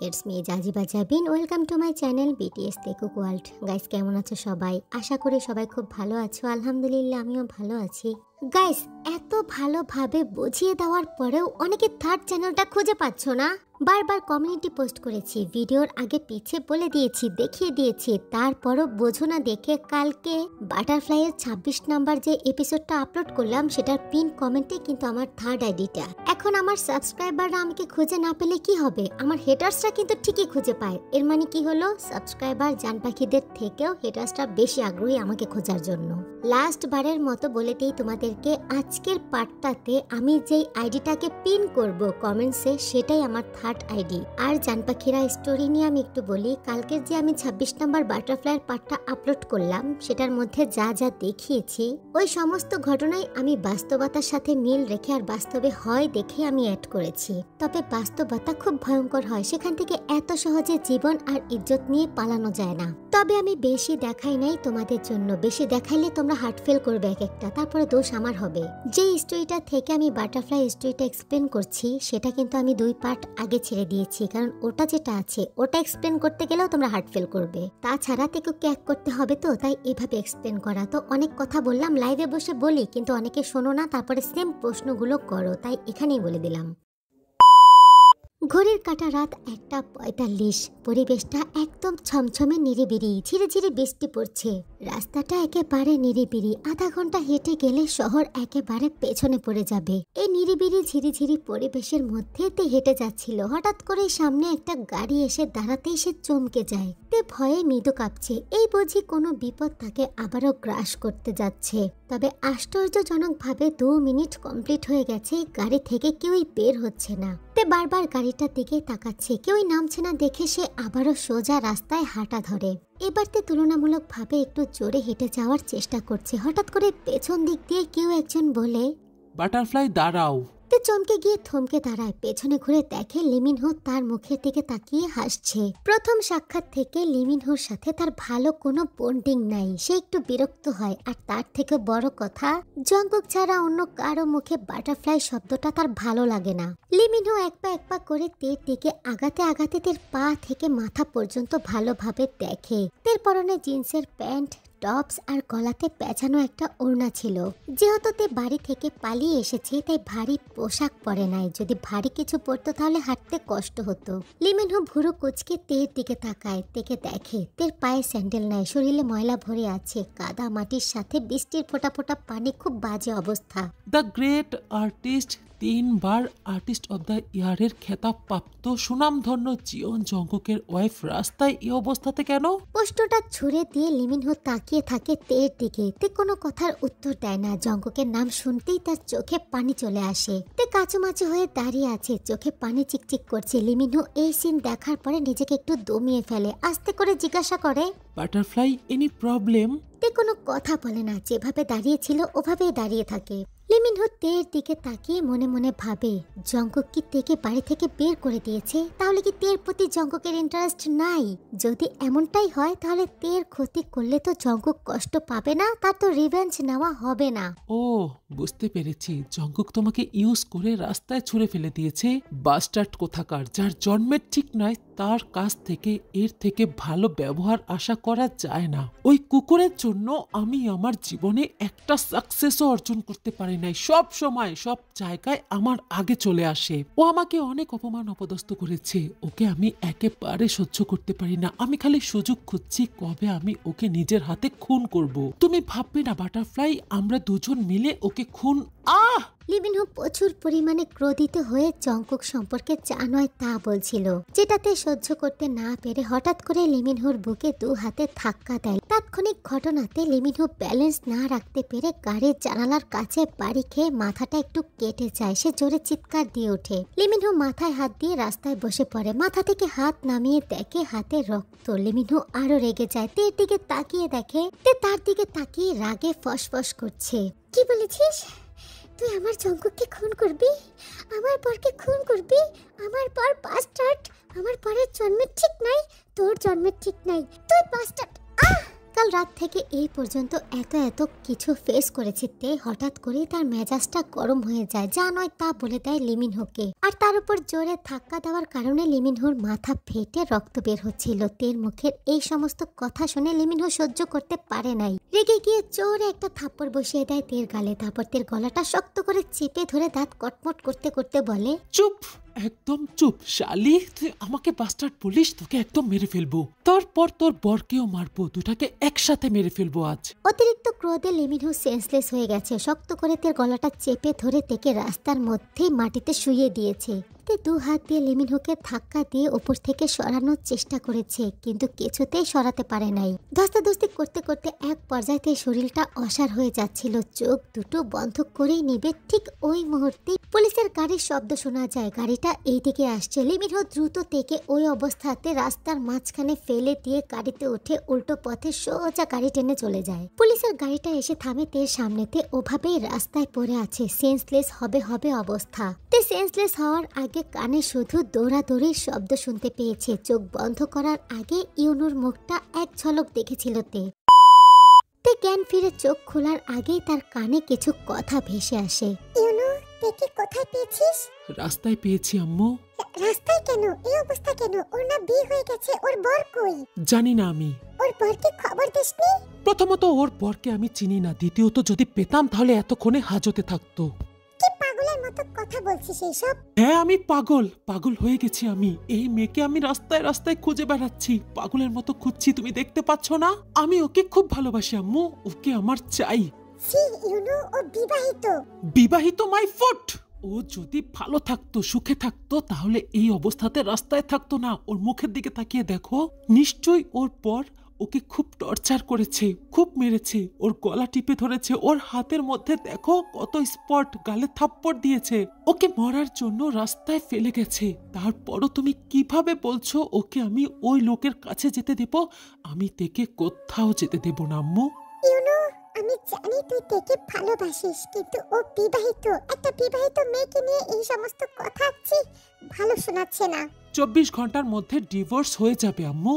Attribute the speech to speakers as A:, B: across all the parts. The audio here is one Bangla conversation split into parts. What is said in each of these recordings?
A: It's me Jaziba Jabin. Welcome to my channel BTS Taekook world. Guys, কেমন আছো সবাই? আশা করি সবাই খুব ভালো আছো। আলহামদুলিল্লাহ, আমিও ভালো আছি। গাইস, এত ভালোভাবে বুঝিয়ে দেওয়ার পরেও অনেকে থার্ড চ্যানেলটা খুঁজে পাচ্ছ না। বারবার কমিউনিটি পোস্ট করেছি, ভিডিওর আগে পিছে বলে দিয়েছি, দেখিয়ে দিয়েছি, তারপরও বোঝো না দেখে কালকে বাটারফ্লাইয়ের 26 নাম্বার যে এপিসোডটা আপলোড করলাম সেটার পিন কমেন্টে কিন্তু আমার থার্ড আইডিটা। এখন আমার সাবস্ক্রাইবাররা আমাকে খুঁজে না পেলে কি হবে? আমার হেটার্সরা কিন্তু ঠিকই খুঁজে পায়। এর মানে কি হলো? সাবস্ক্রাইবার জান পাখিদের থেকেও হেটার্সরা বেশি আগ্রহী আমাকে খোঁজার জন্য। লাস্ট বারের মতো বলে দিই তোমাদেরকে, আজকের পার্টটাতে আমি যেই আইডিটাকে পিন করব কমেন্টসে সেটাই আমার থার্ড আইডি। আর জান পাখিরা স্টোরি নিয়ে আমি একটু বলি। কালকের যে আমি 26 নাম্বার বাটারফ্লাইয়ের পার্টটা আপলোড করলাম সেটার মধ্যে যা যা দেখিয়েছি ওই সমস্ত ঘটনাই আমি বাস্তবতার সাথে মিল রেখে আর বাস্তবে হয় দেখে আমি অ্যাড করেছি। তবে বাস্তবতা খুব ভয়ঙ্কর হয়, সেখান থেকে এত সহজে জীবন আর ইজ্জত নিয়ে পালানো যায় না। তবে আমি বেশি দেখাই নাই তোমাদের জন্য, বেশি দেখাইলে তোমরা হার্ট ফেল করবে এক একটা, তারপরে দোষ আমার হবে। যে স্টোরিটা থেকে আমি বাটারফ্লাই স্টোরিটা এক্সপ্লেন করছি সেটা কিন্তু আমি 2 পার্ট আগে ছেড়ে দিয়েছি, কারণ ওটা যেটা আছে ওটা এক্সপ্লেন করতে গেলেও তোমরা হার্ট ফেল করবে। তাছাড়া থেকে ক্যাক করতে হবে, তো তাই এভাবে এক্সপ্লেন করা। তো অনেক কথা বললাম, লাইভে বসে বলি কিন্তু অনেকে শোনো না, তারপরে সেম প্রশ্নগুলো করো, তাই এখানেই বলে দিলাম। ঘড়ির কাঁটা রাত 1:45। পরিবেশটা একদম ছমছমে নিরিবিরি, ঝিরে ঝিরে বৃষ্টি পড়ছে। রাস্তাটা একেবারে নিরিবিরি, আধা ঘন্টা হেঁটে গেলে শহর একেবারে পেছনে পড়ে যাবে। এই নিরিবিরি ঝিরিঝিরি পরিবেশের মধ্যে তে হেঁটে যাচ্ছিল, হঠাৎ করে সামনে একটা গাড়ি এসে দাঁড়াতেই সে চমকে যায়। তে ভয়ে মৃদু কাঁপছে, এই বুঝি কোনো বিপদ তাকে আবারও গ্রাস করতে যাচ্ছে। তবে আশ্চর্যজনকভাবে 2 মিনিট কমপ্লিট হয়ে গেছে, গাড়ি থেকে কেউই বের হচ্ছে না। তে বারবার গাড়িটার দিকে তাকাচ্ছে, কেউই নামছে না দেখে সে আবারও সোজা রাস্তায় হাঁটা ধরে। এবার তে তুলনামূলকভাবে একটু জোরে হেঁটে যাওয়ার চেষ্টা করছে। হঠাৎ করে পেছন দিক দিয়ে কেউ একজন বলে,
B: বাটারফ্লাই দাঁড়াও।
A: তে চমকে গিয়ে থমকে দাঁড়ায়, পেছনে ঘুরে দেখে লিমিনহো তার মুখের দিকে তাকিয়ে হাসছে। প্রথম সাক্ষাৎ থেকে লিমিনহোর সাথে তার ভালো কোনো বন্ডিং নাই, সে একটু বিরক্ত হয়। আর তার থেকে বড় কথা, জঙ্কুক ছাড়া অন্য কারো মুখে বাটারফ্লাই শব্দটা তার ভালো লাগে না। লিমিনহো এক পা করে তের দিকে আগাতে আগাতে তের পা থেকে মাথা পর্যন্ত ভালোভাবে দেখে। তের পরনে জিন্সের প্যান্ট, টপস আর গলাতে পেঁচানো একটা ওড়না ছিল। যেহেতু তে বাড়ি থেকে পালিয়ে এসেছে তাই ভারী পোশাক পরে নাই, যদি ভারী কিছু পরতো তাহলে হাঁটতে কষ্ট হতো। লিমিনহো ভুরু কুচকে তের দিকে তাকায়, তেকে দেখে তের পায়ে স্যান্ডেল নাই, শরীরে ময়লা ভরে আছে, কাদা মাটির সাথে বৃষ্টির ফোঁটা ফোঁটা পানি, খুব বাজে অবস্থা।
B: The great artist, 3 bar artist of the ইয়ারের খেতাব প্রাপ্ত সুনামধন্য জিওন জঙ্কুকের ওয়াইফ রাস্তায় এই অবস্থাতে কেন?
A: প্রশ্নটা ছুড়ে দিয়ে লিমিনহো তাকিয়ে থাকে তের দিকে। তে কোনো কথার উত্তর দেয় না। জঙ্কুকের নাম শুনতেই তার চোখে পানি চলে আসে। তে কাচুমাচু হয়ে দাঁড়িয়ে আছে, চোখে পানি চিকচিক করছে। লিমিনহো এই সিন দেখার পরে নিজেকে একটু দমিয়ে ফেলে, আস্তে করে জিজ্ঞাসা করে,
B: বাটারফ্লাই এনি প্রবলেম?
A: তে কোনো কথা বলে না, যেভাবে দাঁড়িয়ে ছিল ওভাবেই দাঁড়িয়ে থাকে। লিমিনহো তের দিকে তাকিয়ে মনে মনে ভাবে, জঙ্কুক কি তেকে বাড়ি থেকে বের করে দিয়েছে? তাহলে কি তের প্রতি জঙ্কুকের ইন্টারেস্ট নাই? যদি এমনটাই হয় তাহলে তের ক্ষতি করলে তো জঙ্কুক কষ্ট পাবে না, তার তো রিভেঞ্জ নেওয়া হবে না।
B: ও, বুঝতে পেরেছি, জঙ্কুক তোমাকে ইউজ করে রাস্তায় ছুঁড়ে ফেলে দিয়েছে। বাস্টার্ড কোথাকার, যার জন্মের ঠিক নয় তার কাছ থেকে এর থেকে ভালো ব্যবহার আশা করা যায় না। ওই কুকুরের জন্য আমি আমার জীবনে একটা সাকসেসও অর্জন করতে পারি নাই। সব সময় সব জায়গায় আমার আগে চলে আসে। ও আমাকে অনেক অপমান অপদস্থ করেছে, ওকে আমি একেবারে সহ্য করতে পারি না। আমি খালি সুযোগ খুঁজছি কবে আমি ওকে নিজের হাতে খুন করব। তুমি ভাববে না বাটারফ্লাই, আমরা দুজন মিলে ওকে খুন।
A: লিমিনহো প্রচুর পরিমাণে ক্রোধিত হয়ে জঙ্কুক সম্পর্কে যা নয় তা বলছিল, যেটাতে সহ্য করতে না পেরে হঠাৎ করে লিমিনহোর বুকে 2 হাতে ধাক্কা দেয়। তাৎক্ষণিক ঘটনাতে লিমিনহো ব্যালেন্স না রাখতে পেরে গাড়ির জানালার কাছে বাড়ি খেয়ে মাথাটা একটু কেটে যায়। সে জোরে চিৎকার দিয়ে ওঠে। লিমিনহো মাথায় হাত দিয়ে রাস্তায় বসে পড়ে, মাথা থেকে হাত নামিয়ে দেখে হাতে রক্ত। লিমিনহো আরো রেগে যায়, তের দিকে তাকিয়ে দেখে তে তার দিকে তাকিয়ে রাগে ফসফস করছে। কি বলেছিস? তুই আমার জঙ্কুককে খুন করবি? আমার পরকে খুন করবি? আমার পর বাস্টার্ড, আমার পরের জন্মের ঠিক নাই, তোর জন্মের ঠিক নাই, তুই বাস্টার্ড। কাল রাত থেকে এই পর্যন্ত এত এত কিছু ফেস করেছে তে, হঠাৎ করেই তার মেজাজটা গরম হয়ে যায়, যা নয় তা বলে দেয় লিমিনহোকে। আর তার উপর জোরে ধাক্কা দেওয়ার কারণে লিমিনহোর মাথা ফেটে রক্ত বের হচ্ছিল। তের মুখের এই সমস্ত কথা শুনে লিমিনহো সহ্য করতে পারে নাই, রেগে গিয়ে জোরে একটা থাপ্পড় বসিয়ে দেয় তের গালে। তারপর তের গলাটা শক্ত করে চেপে ধরে দাঁত কটমট করতে করতে বলে,
B: চুপ, একদম চুপ শালি, তুই আমাকে বাস্টার্ড বলিস, তোকে একদম মেরে ফেলবো, তারপর তোর বরকেও মারবো, দুটাকে একসাথে মেরে ফেলবো আজ।
A: অতিরিক্ত ক্রোধে লিমিনহো সেন্সলেস হয়ে গেছে। শক্ত করে তের গলাটা চেপে ধরে তেকে রাস্তার মধ্যেই মাটিতে শুইয়ে দিয়েছে। তে দু হাত দিয়ে লিমিনহোকে ধাক্কা দিয়ে উপর থেকে সরানোর চেষ্টা করেছে, কিন্তু কিছুতেই সরাতে পারে নাই। ধস্তাধস্তি করতে করতে এক পর্যায়ে তের শরীরটা অসাড় হয়ে যাচ্ছিল, চোখ দুটো বন্ধ করেই নিবে। ঠিক ওই মুহূর্তে পুলিশের গাড়ির শব্দ শোনা যায়, গাড়িটা এইদিকে আসছে। লিমিনহো দ্রুত থেকে ওই অবস্থাতে রাস্তার মাঝখানে ফেলে দিয়ে গাড়িতে উঠে উল্টো পথে সোজা গাড়ি টেনে চলে যায়। পুলিশের গাড়িটা এসে থামে তের সামনেতে, ওভাবেই রাস্তায় পড়ে আছে, সেন্সলেস হবে হবে অবস্থা। তে সেন্সলেস হওয়ার আগে কানে শুধু দৌড়াদৌড়ির শব্দ শুনতে পেয়েছে। চোখ বন্ধ করার আগে ইউনুর মুখটা এক ঝলক দেখেছিল তে। জ্ঞান ফিরে চোখ খোলার আগেই তার কানে কিছু কথা ভেসে আসে। ইউনু, তুই কোথায় পেয়েছিস?
B: রাস্তায় পেয়েছি আম্মু।
A: রাস্তায় কেন? এই অবস্থা কেন? ওর না বিয়ে হয়ে গেছে, ওর বর কই?
B: জানি না আমি।
A: ওর বরকে খবর দিসনি?
B: প্রথমত ওর বরকে আমি চিনি না, দ্বিতীয়ত যদি পেতাম তাহলে এতক্ষণে হাজতে থাকতো।
A: কি পাগলের মতো কথা বলছিস এইসব?
B: হ্যাঁ আমি পাগল হয়ে গেছি আমি। এই মেয়েকে আমি রাস্তায় রাস্তায় খুঁজে বেড়াচ্ছি, পাগলের মতো খুঁজছি, তুমি দেখতে পাচ্ছ না? আমি ওকে খুব ভালোবাসি আম্মু, ওকে আমার চাই।
A: সি ইউনু, ও বিবাহিত।
B: বিবাহিত মাই ফুট! ও যদি ভালো থাকতো, সুখে থাকতো, তাহলে এই অবস্থাতে রাস্তায় থাকতো না। ওর মুখের দিকে তাকিয়ে দেখো, নিশ্চয়ই ওর পর ওকে খুব টর্চার করেছে, খুব মেরেছে, ওর গলা টিপে ধরেছে, ওর হাতের মধ্যে দেখো কত স্পট, গালে থাপ্পড় দিয়েছে, ওকে মরার জন্য রাস্তায় ফেলে গেছে। তারপরও তুমি কিভাবে বলছো ওকে আমি ওই লোকের কাছে যেতে দেব? আমি তেকে কোথাও যেতে দেব না আম্মু।
A: ইউনু, আমি জানি তুই তেকে ভালোবাসিস, কিন্তু ও বিবাহিত। একটা বিবাহিত মেয়েকে নিয়ে এই সমস্ত কথা ভালো শোনাচ্ছে না।
B: 24 ঘন্টার মধ্যে ডিভোর্স হয়ে যাবে আম্মু।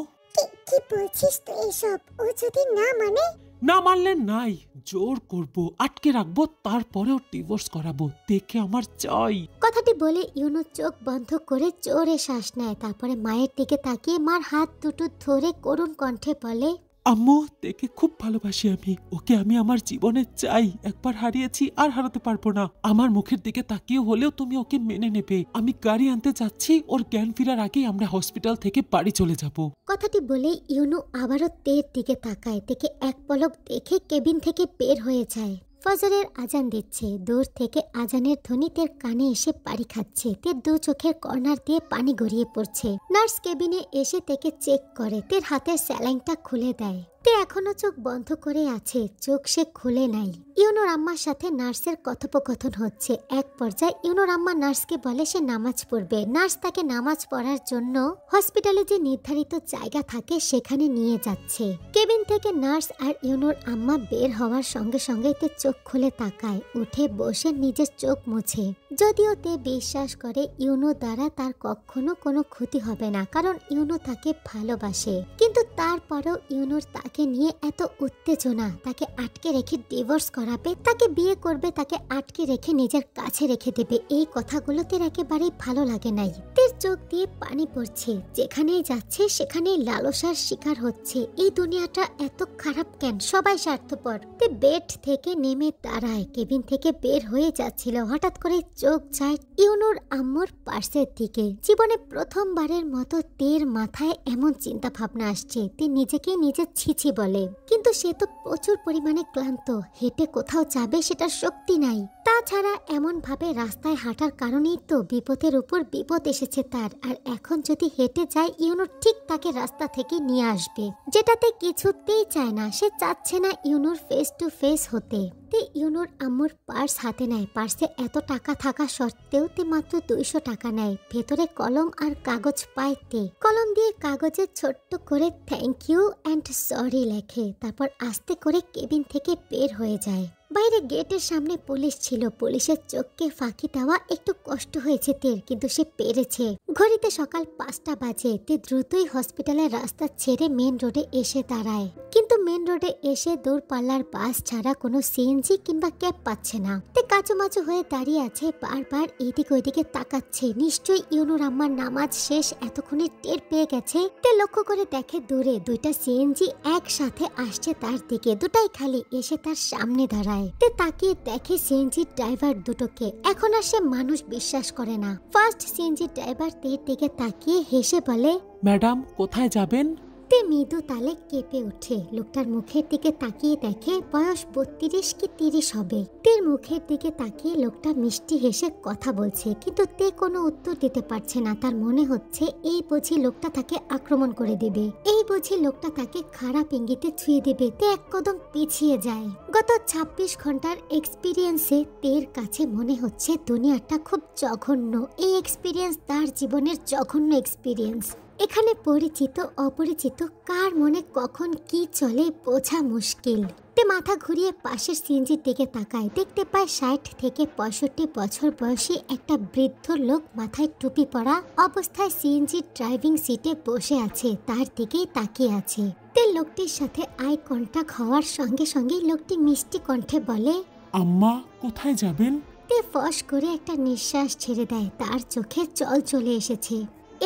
A: কি বলছিস তুই এসব? ও যদি না মানে?
B: না মানলে নাই, জোর করব, আটকে রাখবো, তারপরেও ডিভোর্স করাবো, দেখে আমার চাই।
A: কথাটি বলে ইউনু চোখ বন্ধ করে জোরে শ্বাস নেয়। তারপরে মায়ের দিকে তাকিয়ে মার হাত দুটো ধরে করুণ কণ্ঠে বলে,
B: আম্মু, দেখে খুব ভালোবাসি আমি, ওকে আমি আমার জীবনে চাই। একবার হারিয়েছি, আর হারাতে পারবো না। আমার মুখের দিকে তাকিয়ে হলেও তুমি ওকে মেনে নেবে। আমি গাড়ি আনতে যাচ্ছি, ওর জ্ঞান ফেরার আগেই আমরা হসপিটাল থেকে বাড়ি চলে যাব।
A: কথাটি বলে ইউনু আবারও তের দিকে তাকায়। তেকে এক পলক দেখে কেবিন থেকে বের হয়ে যায়। ফজরের আজান দিচ্ছে, দূর থেকে আজানের ধ্বনি তের কানে এসে বাড়ি খাচ্ছে। তের দু চোখের কর্নার দিয়ে পানি গড়িয়ে পড়ছে। নার্স কেবিনে এসে তেকে চেক করে, তের হাতের স্যালাইনটা খুলে দেয়। তে এখনো চোখ বন্ধ করে আছে, চোখ সে খুলে নাই। ইউনুর আম্মার সাথে নার্সের কথোপকথন হচ্ছে। এক পর্যায়ে ইউনুর আম্মা নার্সকে বলে সে নামাজ পড়বে। নার্স তাকে নামাজ পড়ার জন্য হসপিটালে যে নির্ধারিত জায়গা থাকে সেখানে নিয়ে যাচ্ছে। কেবিন থেকে নার্স আর ইউনুর আম্মা বের হওয়ার সঙ্গে সঙ্গে তে চোখ খুলে তাকায়, উঠে বসে নিজের চোখ মুছে। যদিও তে বিশ্বাস করে ইউনু দ্বারা তার কখনো কোনো ক্ষতি হবে না, কারণ ইউনু তাকে ভালোবাসে, কিন্তু তারপরেও ইউনুর তাকে নিয়ে এত উত্তেজনা, তাকে আটকে রেখে ডিভোর্স করাবে, তাকে বিয়ে করবে, তাকে আটকে রেখে নিজের কাছে রেখে দেবে, এই কথাগুলো তের একেবারেই ভালো লাগে নাই। তের চোখ দিয়ে পানি পড়ছে, যেখানেই যাচ্ছে সেখানেই লালসার শিকার হচ্ছে। এই দুনিয়াটা এত খারাপ কেন? সবাই স্বার্থপর। তে বেড থেকে নেমে দাঁড়ায়, কেবিন থেকে বের হয়ে যাচ্ছিল, হঠাৎ করে চোখ যায় ইউনুর আম্মুর পার্সের দিকে। জীবনে প্রথমবারের মতো তের মাথায় এমন চিন্তা ভাবনা আসছে। তে নিজেকে নিজে ছিছি বলে, কিন্তু সে তো প্রচুর পরিমাণে ক্লান্ত, হেঁটে কোথাও যাবে সেটার শক্তি নাই। তাছাড়া এমন ভাবে রাস্তায় হাঁটার কারণেই তো বিপদের উপর বিপদ এসেছে তার। আর এখন যদি হেঁটে যায়, ইউনুর ঠিক তাকে রাস্তা থেকে নিয়ে আসবে, যেটাতে কিছুতেই চায় না। সে চাচ্ছে না ইউনুর ফেস টু ফেস হতে। তে ইউনুর আম্মুর পার্স হাতে নেয়। পার্সে এত টাকা থাকা সত্ত্বেও তে মাত্র 200 টাকা নেয়। ভেতরে কলম আর কাগজ পায় তে। কলম দিয়ে কাগজে ছোট্ট করে থ্যাংক ইউ অ্যান্ড সরি লেখে, তারপর আস্তে করে কেবিন থেকে বের হয়ে যায়। বাইরে গেটের সামনে পুলিশ ছিল। পুলিশের চোখকে ফাঁকি দেওয়া একটু কষ্ট হয়েছে তের, কিন্তু সে পেরেছে। ঘড়িতে সকাল 5টা বাজে। তে দ্রুতই হসপিটালের রাস্তা ছেড়ে মেন রোডে এসে দাঁড়ায়, কিন্তু মেন রোডে এসে দূরপাল্লার বাস ছাড়া কোনো সিএনজি কিংবা ক্যাব পাচ্ছে না। তে কাচুমাচু হয়ে দাঁড়িয়ে আছে, বারবার এইদিকে ওইদিকে তাকাচ্ছে। নিশ্চয়ই ইউনুর আম্মার নামাজ শেষ এতক্ষণে টের পেয়ে গেছে। তে লক্ষ্য করে দেখে দূরে 2টা সিএনজি একসাথে আসছে তার দিকে, দুটাই খালি, এসে তার সামনে দাঁড়ায়। তে তাকিয়ে দেখে সিএনজি ড্রাইভার দুটোকে। এখন আর সে মানুষ বিশ্বাস করে না। ফার্স্ট সিএনজি ড্রাইভার তের দিকে তাকিয়ে হেসে বলে,
B: ম্যাডাম কোথায় যাবেন?
A: তে মৃদু তালে কেঁপে ওঠে। লোকটার মুখের দিকে তাকিয়ে দেখে বয়স 32 কি 30 হবে। তের মুখের দিকে তাকিয়ে লোকটা মিষ্টি হেসে কথা বলছে, কিন্তু তে কোনো উত্তর দিতে পারছে না। তার মনে হচ্ছে এই বুঝি লোকটা তাকে আক্রমণ করে দেবে, এই বুঝি লোকটা তাকে খারাপ ইঙ্গিতে ছুঁয়ে দেবে। তে এক কদম পিছিয়ে যায়। গত 26 ঘন্টার এক্সপিরিয়েন্সে তের কাছে মনে হচ্ছে দুনিয়াটা খুব জঘন্য। এই এক্সপিরিয়েন্স তার জীবনের জঘন্য এক্সপিরিয়েন্স। এখানে পরিচিত অপরিচিত কার মনে কখন কি চলে বোঝা মুশকিল। তে মাথা ঘুরিয়ে পাশের সিএনজির দিকে তাকায়। দেখতে পায় 60 থেকে 65 বছর বয়সী একটা বৃদ্ধ লোক মাথায় টুপি পরা অবস্থায় সিএনজির ড্রাইভিং সিটে বসে আছে, তার দিকেই তাকিয়ে আছে। তে লোকটির সাথে আই কন্টাক্ট হওয়ার সঙ্গে সঙ্গে লোকটি মিষ্টি কণ্ঠে বলে,
B: আম্মা কোথায় যাবেন?
A: তে ফস করে একটা নিঃশ্বাস ছেড়ে দেয়। তার চোখে জল চলে এসেছে।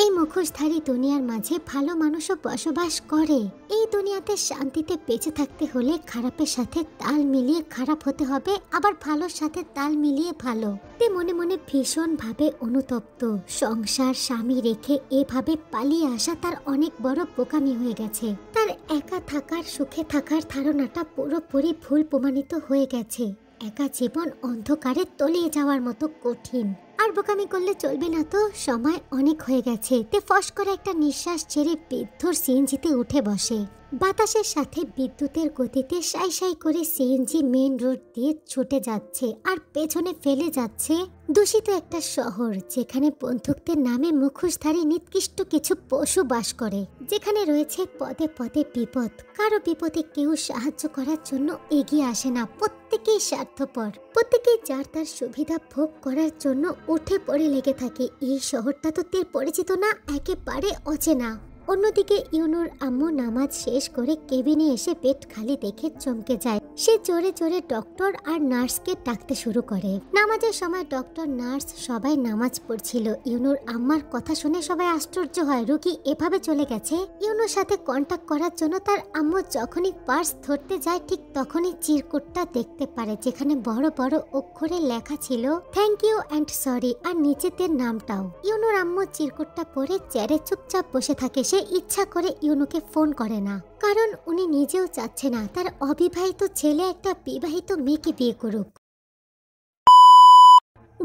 A: এই মুখোশধারী দুনিয়ার মাঝে ভালো মানুষও বসবাস করে। এই দুনিয়াতে শান্তিতে বেঁচে থাকতে হলে খারাপের সাথে তাল মিলিয়ে খারাপ হতে হবে, আবার ভালোর সাথে তাল মিলিয়ে ভালো। তে মনে মনে ভীষণ ভাবে অনুতপ্ত। সংসার স্বামী রেখে এভাবে পালিয়ে আসা তার অনেক বড় বোকামি হয়ে গেছে। তার একা থাকার সুখে থাকার ধারণাটা পুরোপুরি ভুল প্রমাণিত হয়ে গেছে। একা জীবন অন্ধকারে তলিয়ে যাওয়ার মতো কঠিন। আর বোকামি করলে চলবে না তো, সময় অনেক হয়ে গেছে। তে ফস করে একটা নিঃশ্বাস ছেড়ে বৃদ্ধর সিএনজিতে উঠে বসে। বাতাসের সাথে বিদ্যুতের গতিতে সাই সাই করে সিএনজি মেন রোড দিয়ে ছুটে যাচ্ছে, আর পেছনে ফেলে যাচ্ছে দূষিত একটা শহর, যেখানে বন্ধুত্বের নামে মুখোশধারী নিকৃষ্ট কিছু পশু বাস করে, যেখানে রয়েছে পদে পদে বিপদ। কারো বিপদে কেউ সাহায্য করার জন্য এগিয়ে আসে না। প্রত্যেকেই স্বার্থপর, প্রত্যেকেই যার তার সুবিধা ভোগ করার জন্য উঠে পড়ে লেগে থাকে। এই শহরটা তো তের পরিচিত না, একেবারে অচেনা। অন্যদিকে ইউনুর আম্মু নামাজ শেষ করে কেবিনে এসে পেট খালি দেখে চমকে যায়। সে জোরে জোরে ডক্টর আর নার্সকে ডাকতে শুরু করে। নামাজের সময় ডক্টর নার্স সবাই নামাজ পড়ছিল। ইউনুর আম্মার কথা শুনে সবাই আশ্চর্য হয়, রোগী এভাবে চলে গেছে। ইউনুর সাথে কন্টাক্ট করার জন্য তার আম্মু যখনই পার্স ধরতে যায়, ঠিক তখনই চিরকুটটা দেখতে পারে, যেখানে বড় বড় অক্ষরে লেখা ছিল থ্যাংক ইউ অ্যান্ড সরি, আর নিচেদের নামটাও। ইউনুর আম্মু চিরকুটটা পরে চেয়ারে চুপচাপ বসে থাকে। সে ইচ্ছা করে ইউনুকে ফোন করে না, কারণ উনি নিজেও চাচ্ছে না তার অবিবাহিত ছেলে একটা বিবাহিত মেয়েকে বিয়ে করুক।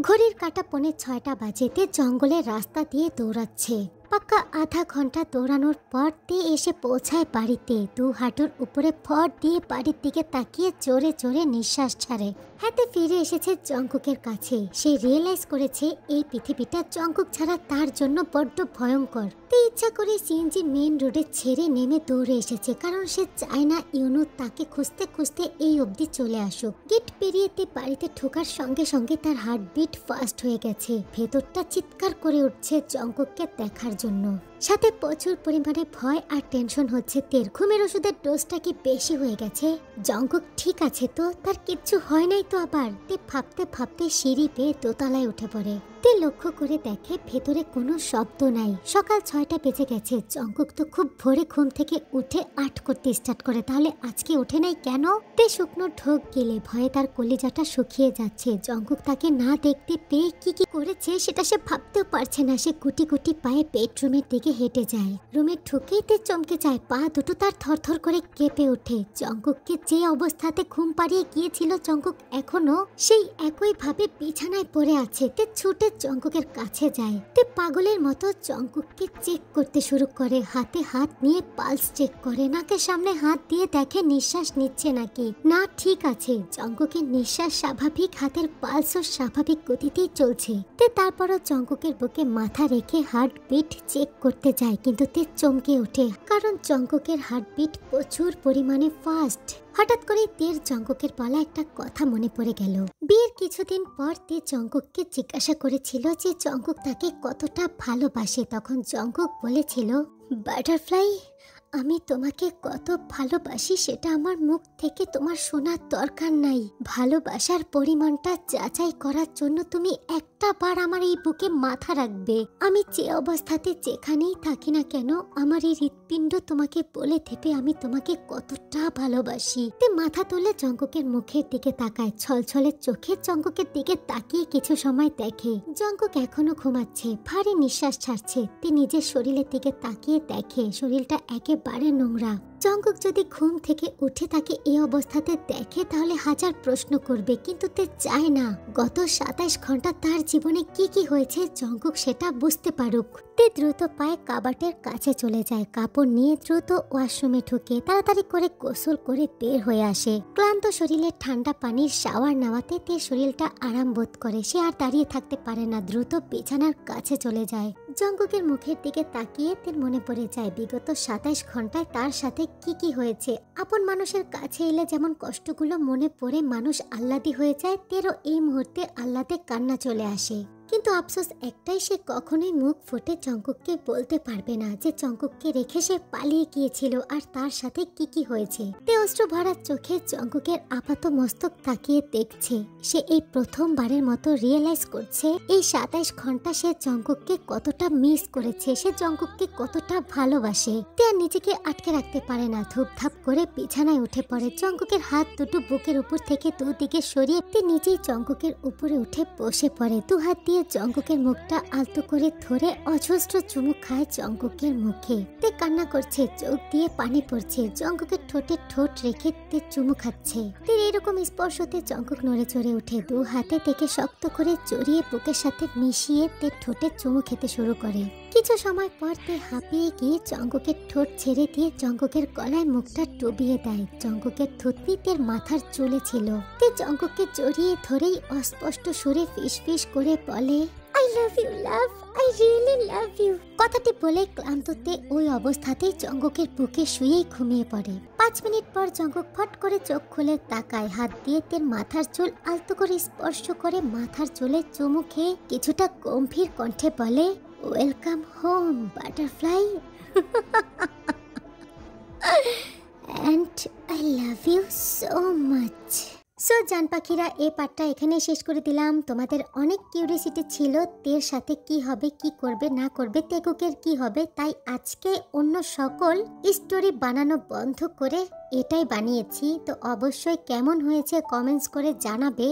A: ঘড়ির কাঁটা 5:45 বাজেতে জঙ্গলের রাস্তা দিয়ে দৌড়াচ্ছে। পাক্কা আধা ঘন্টা দৌড়ানোর পর তে এসে পৌঁছায় বাড়িতে। 2 হাঁটুর উপরে ফট দিয়ে বাড়ির দিকে তাকিয়ে জোরে জোরে নিঃশ্বাস ছাড়ে। হাতে ফিরে এসেছে জঙ্কুকের কাছে। সে রিয়েলাইজ করেছে এই পৃথিবীটা জঙ্কুক ছাড়া তার জন্য বড্ড ভয়ঙ্কর। তে ইচ্ছা করে সিএনজি মেন রোডে ছেড়ে নেমে দৌড়ে এসেছে, কারণ সে চায় না ইউনু তাকে খুঁজতে খুঁজতে এই অবধি চলে আসুক। গেট পেরিয়ে তে বাড়িতে ঢোকার সঙ্গে সঙ্গে তার হার্টবিট ফাস্ট হয়ে গেছে। ভেতরটা চিৎকার করে উঠছে জঙ্কুককে দেখার জন্য। সাথে প্রচুর পরিমাণে ভয় আর টেনশন হচ্ছে তের। ঘুমের ওষুধের ডোজটা কি বেশি হয়ে গেছে? জঙ্কুক ঠিক আছে তো? তার কিচ্ছু হয় নাই তো? আবার তে ভাবতে ভাবতে সিঁড়ি পেয়ে দোতলায় উঠে পড়ে। তে লক্ষ্য করে দেখে ভেতরে কোনো শব্দ নাই। সকাল 6টা বেজে গেছে। জঙ্কুক তো খুব ভোরে ঘুম থেকে উঠে আর্ট করতে স্টার্ট করে, তাহলে আজকে ওঠে নাই কেন? তে শুকনো ঢোক গেলে ভয়ে তার কলিজাটা শুকিয়ে যাচ্ছে। জঙ্কুক তাকে না দেখতে পেয়ে কি কি করেছে সেটা সে ভাবতেও পারছে না। সে গুটি গুটি পায়ে বেডরুমের দিকে হেঁটে যায়। রুমে ঢুকেই তে চমকে যায়। পা দুটো তার থরথর করে কেঁপে ওঠে। জঙ্কুককে যে অবস্থাতে ঘুম পাড়িয়ে গিয়েছিল জঙ্কুক এখনো সেই একই ভাবে বিছানায় পড়ে আছে। তে ছুটে জঙ্কুকের কাছে যায়। তে পাগলের মতো জঙ্কুককে চেক করতে শুরু করে। হাতে হাত নিয়ে পালস চেক করে। নাকের সামনে হাত দিয়ে দেখে নিঃশ্বাস নিচ্ছে নাকি না। ঠিক আছে, জঙ্কুকের নিঃশ্বাস স্বাভাবিক, হাতের পালসও স্বাভাবিক গতিতেই চলছে। তে তারপরও জঙ্কুকের বুকে মাথা রেখে হার্টবিট চেক করতে যায়, কিন্তু তে চমকে ওঠে, কারণ জঙ্কুকের হার্টবিট প্রচুর পরিমাণে ফাস্ট। হঠাৎ করে তের জঙ্কুকের বলা একটা কথা মনে পড়ে গেল। বিয়ের কিছুদিন পর তে জঙ্কুককে জিজ্ঞাসা করেছিল যে জঙ্কুক তাকে কতটা ভালোবাসে। তখন জঙ্কুক বলেছিল, বাটারফ্লাই, আমি তোমাকে কত ভালোবাসি সেটা আমার মুখ থেকে তোমার শোনার দরকার নাই। ভালোবাসার পরিমাণটা যাচাই করার জন্য তুমি একটা বার আমার এই বুকে মাথা রাখবে। আমি যে অবস্থাতে যেখানেই থাকি না কেন, আমার এই হৃৎপিণ্ড তোমাকে বলে দেবে আমি তোমাকে কতটা ভালোবাসি। তে মাথা তুলে জঙ্কুকের মুখের দিকে তাকায়, ছলছলের চোখে জঙ্কুকের দিকে তাকিয়ে কিছু সময় দেখে জঙ্কুক এখনো ঘুমাচ্ছে, ভারী নিঃশ্বাস ছাড়ছে। তে নিজের শরীরের দিকে তাকিয়ে দেখে শরীরটা একেবারে নোংরা। জঙ্কুক যদি ঘুম থেকে উঠে তাকে এই অবস্থাতে দেখে তাহলে হাজার প্রশ্ন করবে, কিন্তু তে চায় না গত 27 ঘন্টা তার জীবনে কি কি হয়েছে জঙ্কুক সেটা বুঝতে পারুক। তে দ্রুত পায়ে কাবাটের কাছে চলে যায়, কাপড় নিয়ে দ্রুত ওয়াশরুমে ঢুকে তাড়াতাড়ি করে গোসল করে বের হয়ে আসে। ক্লান্ত শরীরে ঠান্ডা পানির শাওয়ার নেওয়াতে তে শরীরটা আরাম বোধ করে। সে আর দাঁড়িয়ে থাকতে পারে না, দ্রুত বিছানার কাছে চলে যায়। জঙ্কুকের মুখের দিকে তাকিয়ে তের মনে পড়ে যায় বিগত 27 ঘন্টায় তার সাথে কি কি হয়েছে। আপন মানুষের কাছে এলে যেমন কষ্টগুলো মনে পড়ে মানুষ আহ্লাদি হয়ে যায়, তেরও এই মুহূর্তে আহ্লাদে কান্না চলে আসে। কিন্তু আফসোস একটাই, সে কখনোই মুখ ফুটে জঙ্কুককে বলতে পারবে না যে জঙ্কুককে রেখে সে পালিয়ে গিয়েছিল আর তার সাথে কি কি হয়েছে। তে অশ্রু ভরা চোখে জঙ্কুকের আপাত মস্তক তাকিয়ে দেখছে। সে এই প্রথমবারের মতো রিয়েলাইজ করছে এই 27 ঘন্টা সে জঙ্কুককে কতটা মিস করেছে, সে জঙ্কুককে কতটা ভালোবাসে। তে আর নিজেকে আটকে রাখতে পারে না, ধূপধাপ করে বিছানায় উঠে পড়ে। জঙ্কুকের হাত দুটো বুকের উপর থেকে দুদিকে সরিয়ে তে নিজেই জঙ্কুকের উপরে উঠে বসে পড়ে। দু হাত দিয়ে জঙ্কুকের মুখটা আলতো করে ধরে অজস্র চুমু খায় জঙ্কুকের মুখে। তে কান্না করছে, চোখ দিয়ে পানি পড়ছে। জঙ্কুকের ঠোঁটে ঠোঁট রেখে তে চুমু খাচ্ছে। তের এরকম স্পর্শতে জঙ্কুক নড়ে চড়ে উঠে, দু হাতে তেকে শক্ত করে জড়িয়ে বুকের সাথে মিশিয়ে তে ঠোঁটে চুমু খেতে শুরু করে। কিছু সময় পর তে হাঁপিয়ে গিয়ে জঙ্কুকের ঠোঁট ছেড়ে দিয়ে জঙ্কুকের গলায় মুখটা ডুবিয়ে দেয়। জঙ্কুকের থুতনি তের মাথার চুলে ছিল। তে জঙ্কুককে জড়িয়ে ধরেই অস্পষ্ট সুরে ফিস ফিস করে বলে, I love you, love. I really love you. কথাটি বলে ক্লান্ততে ওই অবস্থাতেই জঙ্কুকের বুকে শুয়েই ঘুমিয়ে পড়ে। 5 মিনিট পর জঙ্কুক ফট করে চোখ খুলে তাকায়, হাত দিয়ে তের মাথার চুল আলতো করে স্পর্শ করে মাথার চুলে চুমু খেয়ে কিছুটা গম্ভীর কণ্ঠে বলে, welcome home butterfly. And I love you so much. So জান পাখিরা, এই পার্টটা এখানে শেষ করে দিলাম। তোমাদের অনেক কিউরিয়াসিটি ছিল তের সাথে কি হবে, কি করবে না করবে, তেকুকের কি হবে, তাই আজকে অন্য সকল স্টোরি বানানো বন্ধ করে এটাই বানিয়েছি। তো অবশ্যই কেমন হয়েছে কমেন্টস করে জানাবে।